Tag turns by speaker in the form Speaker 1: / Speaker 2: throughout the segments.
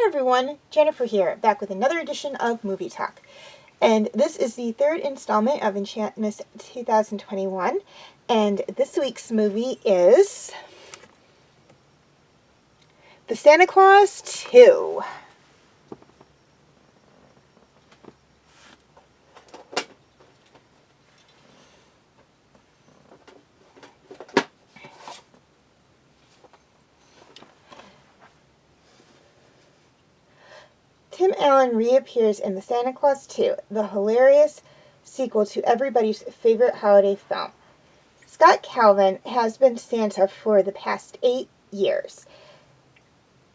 Speaker 1: everyone, Jennifer here, back with another edition of Movie Talk. And this is the third installment of Enchant-mas 2021. And this week's movie is The Santa Claus 2. Tim Allen reappears in The Santa Claus 2, the hilarious sequel to everybody's favorite holiday film. Scott Calvin has been Santa for the past 8 years,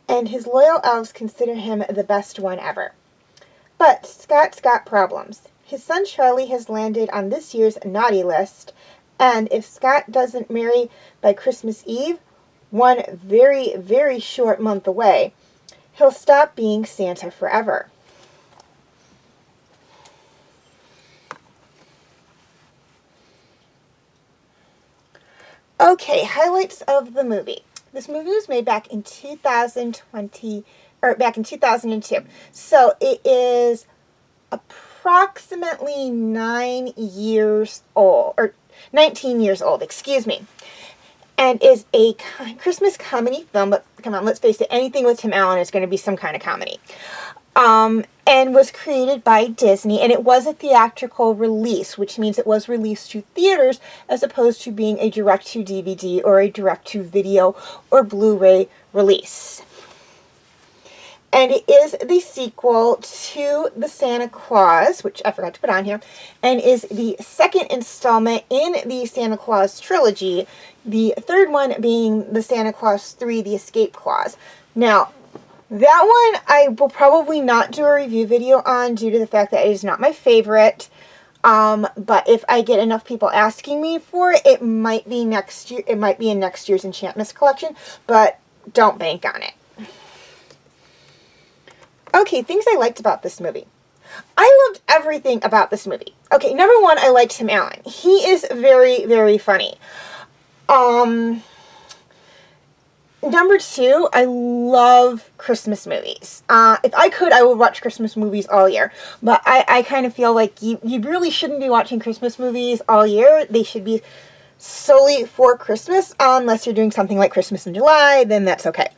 Speaker 1: and his loyal elves consider him the best one ever. But Scott's got problems. His son Charlie has landed on this year's naughty list, and if Scott doesn't marry by Christmas Eve, one very, very short month away, he'll stop being Santa forever. Okay, highlights of the movie. This movie was made back in 2002. So it is approximately 9 years old, or 19 years old, excuse me. And is a Christmas comedy film, but come on, let's face it, anything with Tim Allen is going to be some kind of comedy. And was created by Disney, and it was a theatrical release, which means it was released to theaters as opposed to being a direct-to-DVD or a direct-to-video or Blu-ray release. And it is the sequel to The Santa Claus, which I forgot to put on here, and is the second installment in the Santa Claus trilogy, the third one being The Santa Claus 3, The Escape Clause. Now, that one I will probably not do a review video on due to the fact that it is not my favorite. But if I get enough people asking me for it, it might be next year. It might be in next year's Enchant-mas collection, but don't bank on it. Okay, things I liked about this movie. I loved everything about this movie. Okay, number one, I liked Tim Allen. He is very, very funny. Number two, I love Christmas movies. If I could, I would watch Christmas movies all year. But I kind of feel like you really shouldn't be watching Christmas movies all year. They should be solely for Christmas, unless you're doing something like Christmas in July, then that's okay.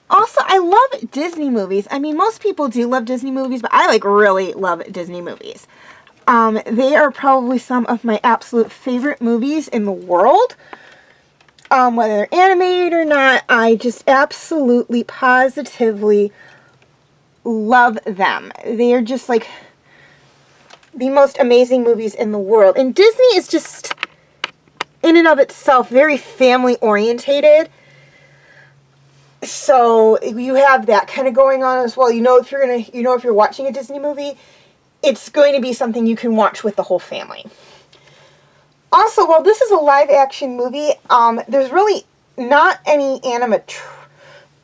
Speaker 1: Also, I love Disney movies. I mean, most people do love Disney movies, but I really love Disney movies. They are probably some of my absolute favorite movies in the world. Whether they're animated or not, I just absolutely, positively love them. They are just like the most amazing movies in the world. And Disney is just, in and of itself, very family orientated. So you have that kind of going on as well. If you're watching a Disney movie, it's going to be something you can watch with the whole family. Also, while this is a live action movie, there's really not any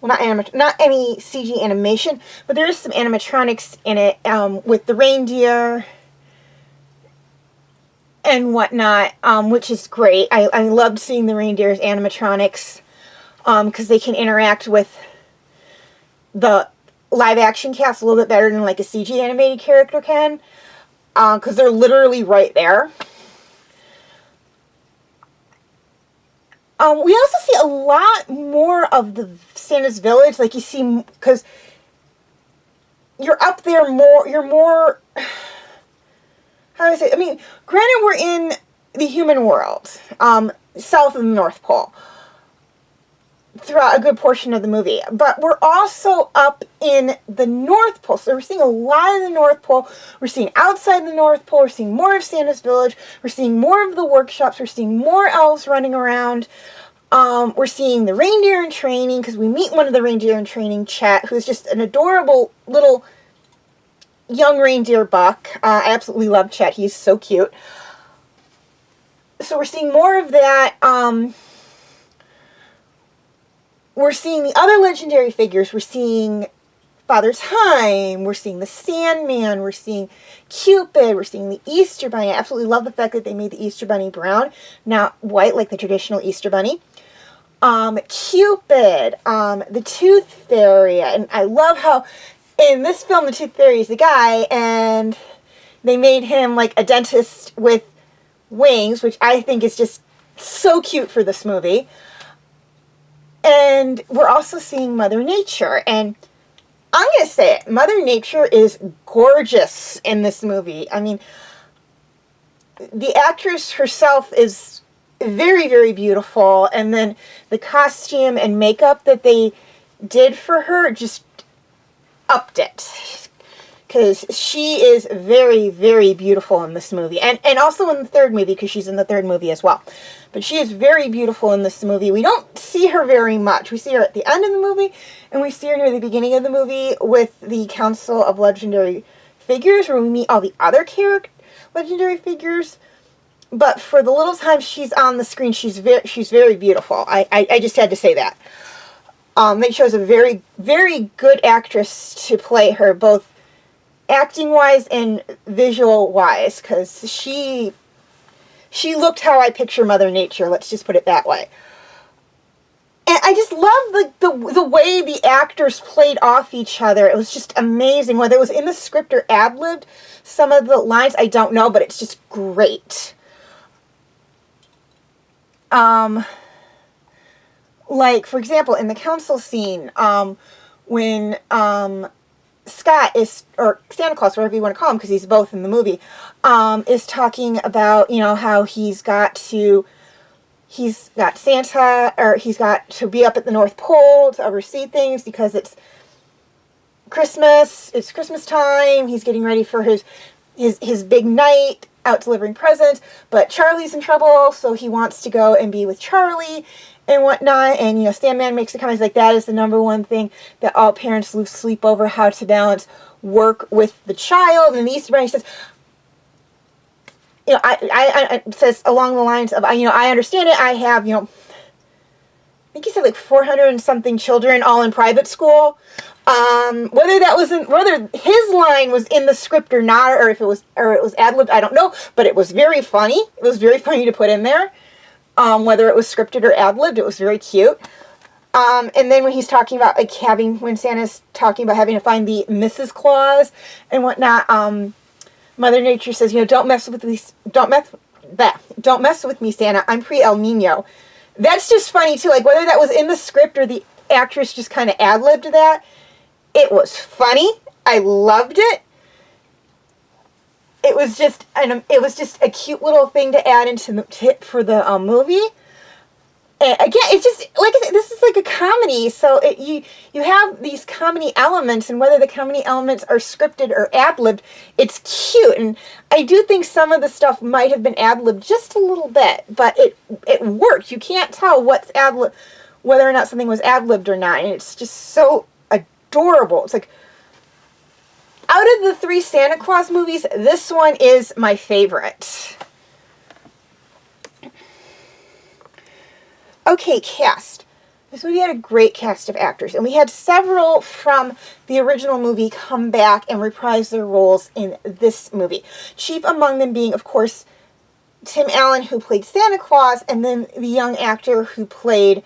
Speaker 1: not any CG animation, but there is some animatronics in it, with the reindeer and whatnot, which is great. I loved seeing the reindeer's animatronics, because they can interact with the live-action cast a little bit better than like a CG animated character can, because they're literally right there. We also see a lot more of the Santa's village, like you see, because you're up there more, you're more, how do I say, I mean, granted we're in the human world, south of the North Pole, throughout a good portion of the movie, but we're also up in the North Pole, so we're seeing a lot of the North Pole, we're seeing outside the North Pole, we're seeing more of Santa's village, we're seeing more of the workshops, we're seeing more elves running around, we're seeing the reindeer in training, because we meet one of the reindeer in training, Chet, who's just an adorable little young reindeer buck. I absolutely love Chet, he's so cute. So we're seeing more of that. We're seeing the other legendary figures. We're seeing Father Time, we're seeing the Sandman, we're seeing Cupid, we're seeing the Easter Bunny. I absolutely love the fact that they made the Easter Bunny brown, not white like the traditional Easter Bunny. Cupid, the Tooth Fairy, and I love how in this film the Tooth Fairy is the guy, and they made him like a dentist with wings, which I think is just so cute for this movie. And we're also seeing Mother Nature, and I'm going to say it, Mother Nature is gorgeous in this movie. I mean, the actress herself is very, very beautiful, and then the costume and makeup that they did for her just upped it. Because she is very, very beautiful in this movie. And also in the third movie, because she's in the third movie as well. But she is very beautiful in this movie. We don't see her very much. We see her at the end of the movie, and we see her near the beginning of the movie with the Council of Legendary Figures, where we meet all the other legendary figures. But for the little time she's on the screen, she's very beautiful. I just had to say that. They chose a very, very good actress to play her, both acting-wise and visual-wise, because she looked how I picture Mother Nature, let's just put it that way. And I just love the way the actors played off each other. It was just amazing. Whether it was in the script or ad-libbed, some of the lines, I don't know, but it's just great. Like, for example, in the council scene, when Scott is, or Santa Claus, whatever you want to call him, because he's both in the movie, is talking about, how he's got Santa, or he's got to be up at the North Pole to oversee things because it's Christmas time, he's getting ready for his big night out delivering presents, but Charlie's in trouble, so he wants to go and be with Charlie and whatnot, and, Sandman makes the comments like, that is the number one thing that all parents lose sleep over, how to balance work with the child, and the Easter Bunny says, I says along the lines of, I understand it, I have, I think he said like 400 and something children all in private school. Whether his line was in the script or not, or it was ad-libbed, I don't know, but it was very funny. It was very funny to put in there. Whether it was scripted or ad-libbed, it was very cute. And then when he's talking about when Santa's talking about having to find the Mrs. Claus and whatnot, Mother Nature says, don't mess with me, Santa. I'm pre-El Nino. That's just funny too. Like, whether that was in the script or the actress just kind of ad-libbed that, it was funny. I loved it. It was just a cute little thing to add into for the movie. And again, it's just like I said, this is like a comedy, so you have these comedy elements, and whether the comedy elements are scripted or ad-libbed, it's cute. And I do think some of the stuff might have been ad-libbed just a little bit, but it worked. You can't tell what's ad-libbed, whether or not something was ad-libbed or not, and it's just so adorable. It's like, out of the 3 Santa Claus movies, this one is my favorite. Okay, cast. This movie had a great cast of actors, and we had several from the original movie come back and reprise their roles in this movie. Chief among them being, of course, Tim Allen, who played Santa Claus, and then the young actor who played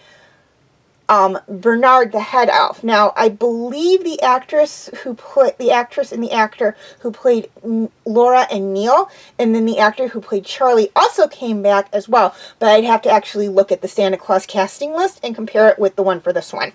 Speaker 1: Bernard the head elf. Now, I believe the actress and the actor who played Laura and Neil, and then the actor who played Charlie also came back as well, but I'd have to actually look at the Santa Claus casting list and compare it with the one for this one.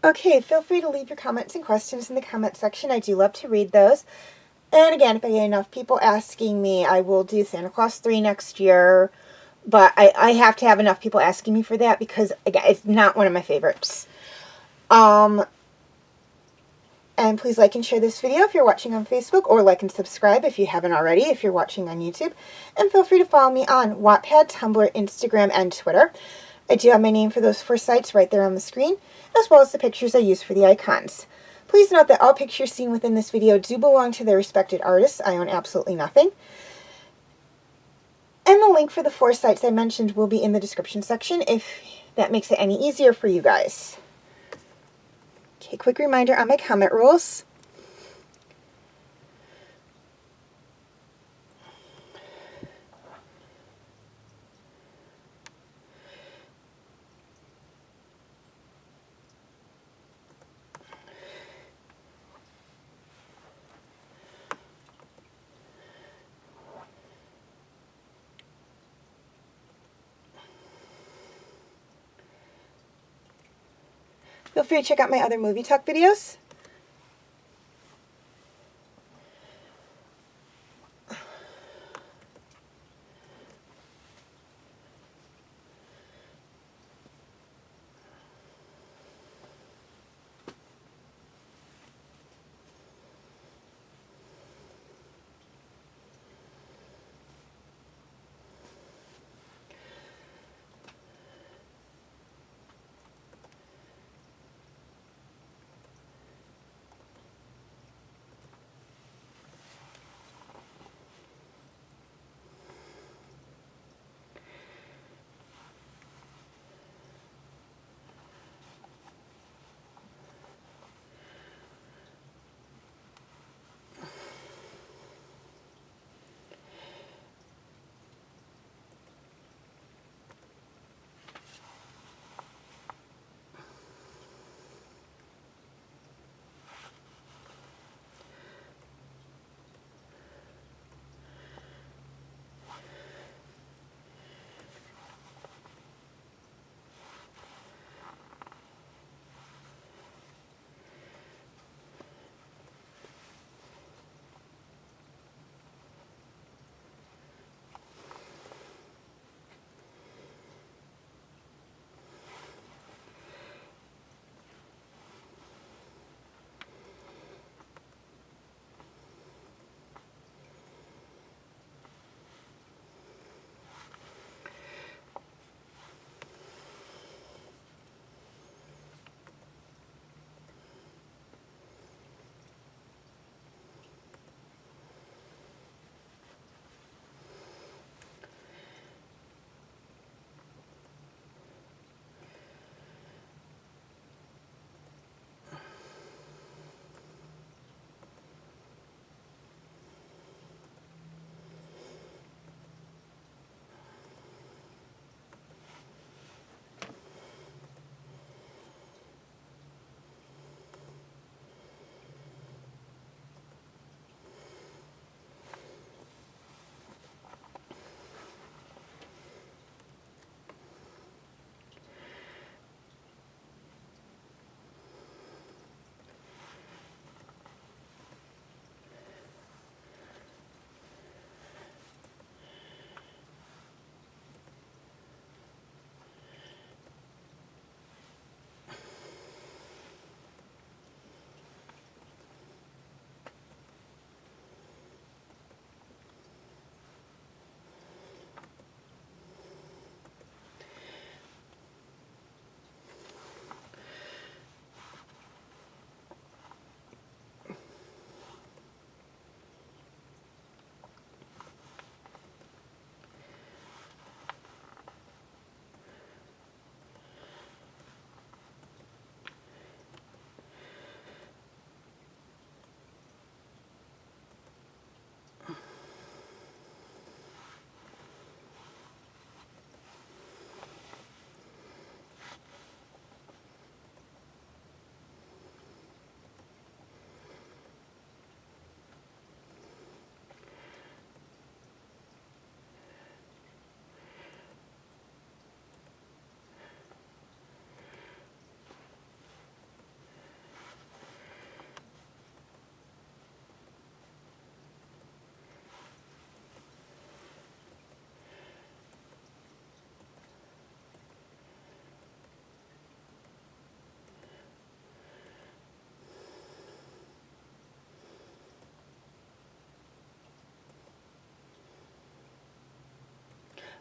Speaker 1: Okay, feel free to leave your comments and questions in the comment section. I do love to read those. And again, if I get enough people asking me, I will do Santa Claus 3 next year. But I have to have enough people asking me for that because, again, it's not one of my favorites. And please like and share this video if you're watching on Facebook, or like and subscribe if you haven't already if you're watching on YouTube. And feel free to follow me on Wattpad, Tumblr, Instagram, and Twitter. I do have my name for those 4 sites right there on the screen, as well as the pictures I use for the icons. Please note that all pictures seen within this video do belong to their respected artists. I own absolutely nothing. And the link for the 4 sites I mentioned will be in the description section if that makes it any easier for you guys. Okay, quick reminder on my comment rules. Feel free to check out my other movie talk videos.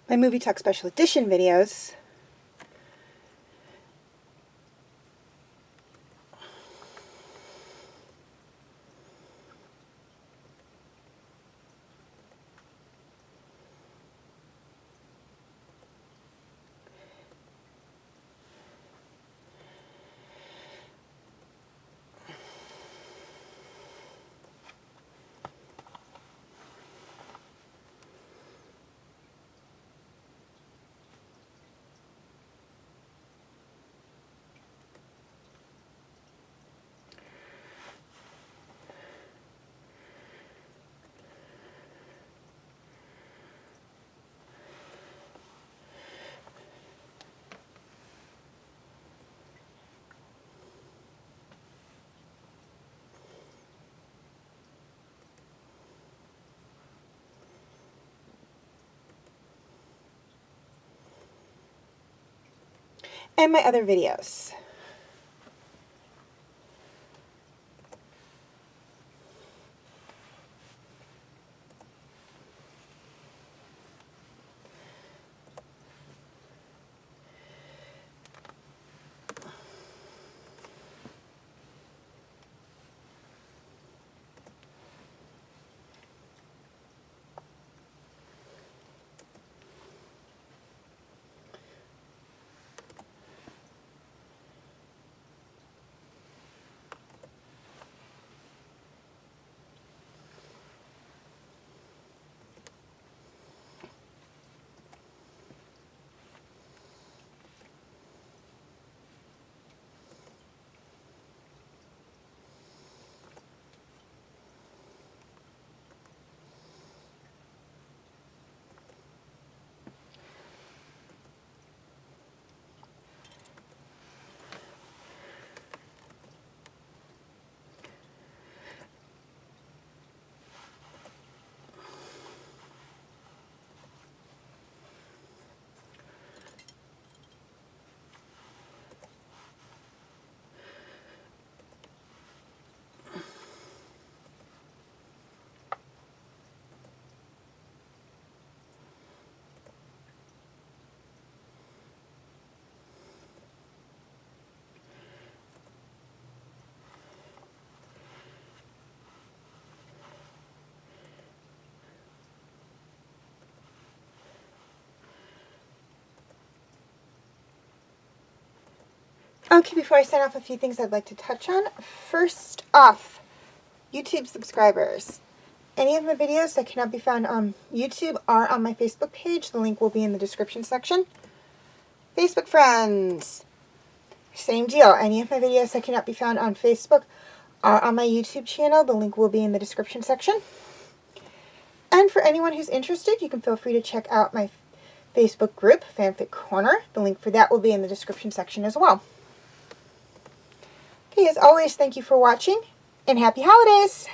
Speaker 1: my Movie Talk Special Edition videos. And my other videos. Okay, before I sign off, a few things I'd like to touch on. First off, YouTube subscribers. Any of my videos that cannot be found on YouTube are on my Facebook page. The link will be in the description section. Facebook friends. Same deal. Any of my videos that cannot be found on Facebook are on my YouTube channel. The link will be in the description section. And for anyone who's interested, you can feel free to check out my Facebook group, Fanfic Corner. The link for that will be in the description section as well. Okay, as always, thank you for watching, and happy holidays!